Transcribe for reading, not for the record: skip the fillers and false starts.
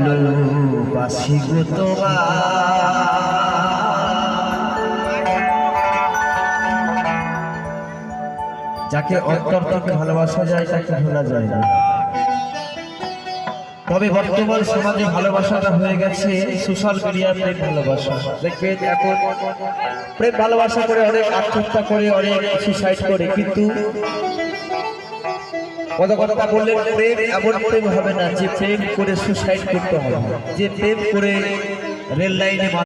ভালোবাসি গো যাকে অন্তর থেকে ভালোবাসা যায় তাকে ভোলা যায় না। তবে বর্তমান সমাজে ভালোবাসাটা হয়ে গেছে সোশ্যাল মিডিয়ার প্রেম ভালোবাসা। দেখবেন এখন প্রেম ভালোবাসা করে অনেক আত্মহত্যা করে, অনেক সুসাইড করে, কিন্তু কথা বললেন প্রেম এমন প্রেম হবে না যে প্রেম করে সুসাইড করতে হবে, যে প্রেম করে রেল লাইনে